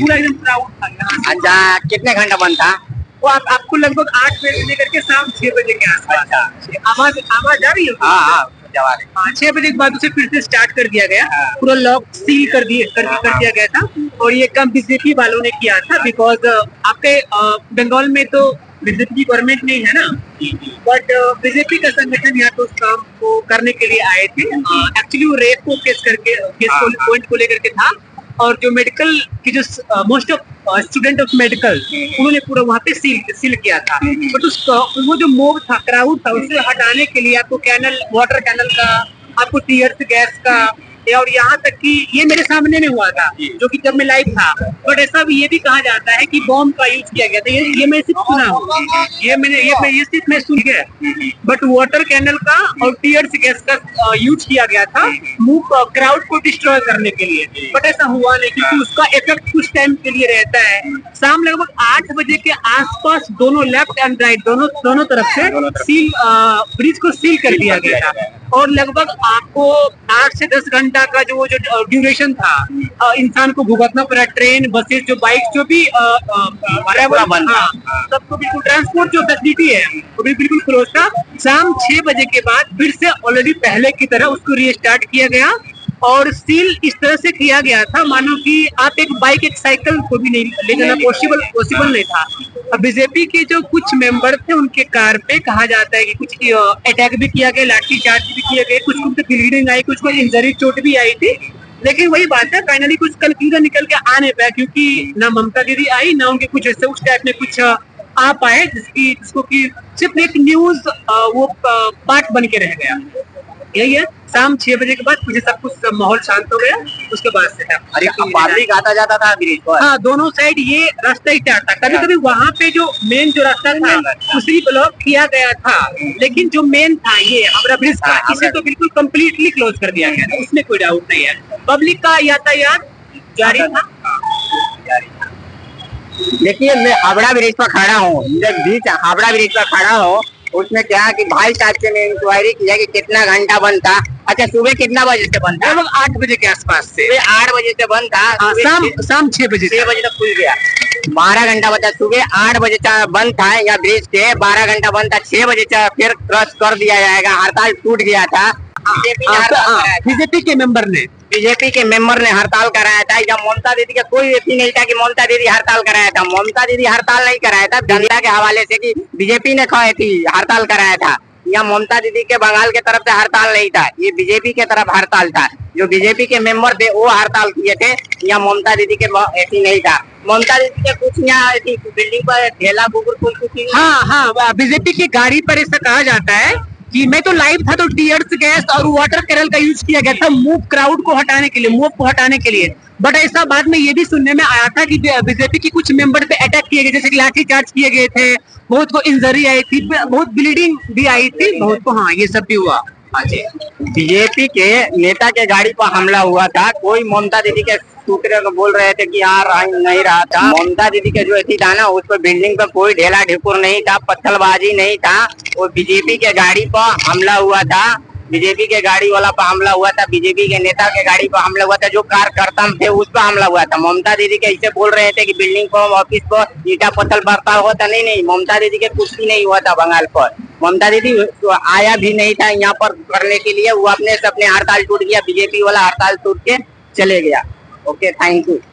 पूरा एकदम क्राउड था यहाँ से। अच्छा, कितने घंटा बंद था? वो आपको लगभग 8 बजे से लेकर के शाम 6 बजे के आसपास। आवाज आवाज आ रही है? हाँ हाँ, जवाब है। 6 बजे के बाद उसे फिर से स्टार्ट कर दिया गया, पूरा लॉक सील कर दिया गया था। और ये काम बीजेपी वालों ने किया था, बिकॉज आपके बंगाल में तो बीजेपी की गवर्नमेंट नहीं है ना, बट बीजेपी का संगठन यहाँ तो उस काम को करने के लिए आए थे। एक्चुअली वो रेप को केस पॉइंट को लेकर के था, और जो मेडिकल की जो most of student of medical, उन्होंने पूरा वहाँ पे सील किया था। बट वो जो मोब था, क्राउड था, उसे हटाने के लिए आपको वाटर कैनल का, आपको टीयर गैस का, और यहाँ तक कि ये मेरे सामने में हुआ था, जो कि जब मैं लाइव था। बट ऐसा भी ये भी कहा जाता है कि बॉम्ब का यूज किया गया था। ये मैं सिर्फ सुना हूँ, ये सिर्फ मैं सुन गया। बट वाटर कैनल का और टीयर गैस का यूज किया गया था क्राउड को डिस्ट्रॉय करने के लिए। बट ऐसा हुआ नहीं, क्योंकि उसका इफेक्ट कुछ टाइम के लिए रहता है। शाम लगभग 8 बजे के आसपास दोनों लेफ्ट एंड राइट दोनों तरफ से ब्रिज को सील कर दिया गया था। और लगभग आपको 8 से 10 घंटा का जो ड्यूरेशन था, इंसान को भुगतना पड़ा। ट्रेन, बसेस, जो बाइक, जो भी सबको बिल्कुल ट्रांसपोर्ट जो फैसिलिटी है वो भी बिल्कुल क्लोज था। शाम 6 बजे के बाद फिर से ऑलरेडी पहले की तरह उसको रीस्टार्ट किया गया, और सील इस तरह से किया गया था मानो कि आप एक बाइक, एक साइकिल को भी नहीं ले जाना पॉसिबल नहीं था। अब बीजेपी के जो कुछ मेंबर थे, उनके कार पे कहा जाता है कि कुछ अटैक भी किया गया, लाठी चार्ज भी किया गया, कुछ को ब्लीडिंग आई, कुछ को इंजरी, चोट भी आई थी। लेकिन वही बात है, फाइनली कुछ कंक्लूजन निकल के आ नहीं पाया, क्योंकि ना ममता दीदी आई, ना उनके कुछ ऐसे उस टाइप में कुछ आ पाए जिसको कि सिर्फ एक न्यूज वो पार्ट बन के रह गया। यही है, शाम 6 बजे के बाद मुझे सब कुछ माहौल शांत हो गया। उसके बाद से पब्लिक आता जाता था ब्रिज पर। हाँ, दोनों साइड ये रास्ता ही था। कभी कभी वहाँ पे जो मेन जो रास्ता था उसी ब्लॉक किया गया था, लेकिन जो मेन था ये हावड़ा ब्रिज का, इसे तो बिल्कुल कम्प्लीटली क्लोज कर दिया गया, उसमें कोई डाउट नहीं है। पब्लिक का यातायात जारी था। देखिए, मैं हावड़ा ब्रिज पर खड़ा हूँ, बीच हावड़ा ब्रिज पर खड़ा हूँ। उसमें क्या है कि भाई साहब से मैं इंक्वायरी किया कि कितना घंटा बंद था। अच्छा, सुबह कितना बजे से बंद था? लगभग 8 बजे के आसपास से। 8 बजे से बंद था, शाम 6 बजे तक खुल गया। 12 घंटा बचा। सुबह 8 बजे बंद था या ब्रिज से 12 घंटा बंद था। 6 बजे फिर क्रॉस कर दिया जाएगा। हड़ताल टूट गया था। बीजेपी के मेंबर ने हड़ताल कराया था। या ममता दीदी का कोई व्यक्ति नहीं था कि ममता दीदी हड़ताल कराया था। ममता दीदी हड़ताल नहीं कराया था, जनता के हवाले से कि बीजेपी ने हड़ताल कराया था। या ममता दीदी के बंगाल के तरफ से हड़ताल नहीं था, ये बीजेपी के तरफ हड़ताल था। जो बीजेपी के मेंबर थे वो हड़ताल किए थे, या ममता दीदी के ऐसी नहीं था। ममता दीदी के कुछ यहाँ बिल्डिंग पर ठेला कुछ। हाँ, बीजेपी की गाड़ी पर ऐसा कहा जाता है कि मैं तो लाइव था, तो टीयर्स गैस और वाटर कैनल का यूज किया गया था क्राउड को हटाने के लिए। बट ऐसा बाद में ये भी सुनने में आया था कि बीजेपी की कुछ मेंबर पे अटैक किए गए, जैसे कि लाठी चार्ज किए गए थे, बहुत को इंजरी आई थी, बहुत ब्लीडिंग भी आई थी, बहुत को। हाँ, ये सब भी हुआ। बीजेपी के नेता के गाड़ी पर हमला हुआ था। कोई ममता दीदी के सूत्र को बोल रहे थे कि यहाँ नहीं रहा था। ममता दीदी के जो ऐसी था ना, उस पर बिल्डिंग पर कोई ढेला ढिपुर नहीं था, पत्थरबाजी नहीं था। वो बीजेपी के गाड़ी पर हमला हुआ था। बीजेपी के गाड़ी वाला पर हमला हुआ था। बीजेपी के नेता के गाड़ी पर हमला हुआ था। जो कार्यकर्ता थे उस पर हमला हुआ था। ममता दीदी के ऐसे बोल रहे थे कि बिल्डिंग पर, ऑफिस पर ईटा पत्थर बरता हुआ था। नहीं, ममता दीदी के कुछ भी नहीं हुआ था बंगाल पर। ममता दीदी आया भी नहीं था यहाँ पर करने के लिए। वो अपने हड़ताल टूट गया, बीजेपी वाला हड़ताल टूट के चले गया। Okay, thank you.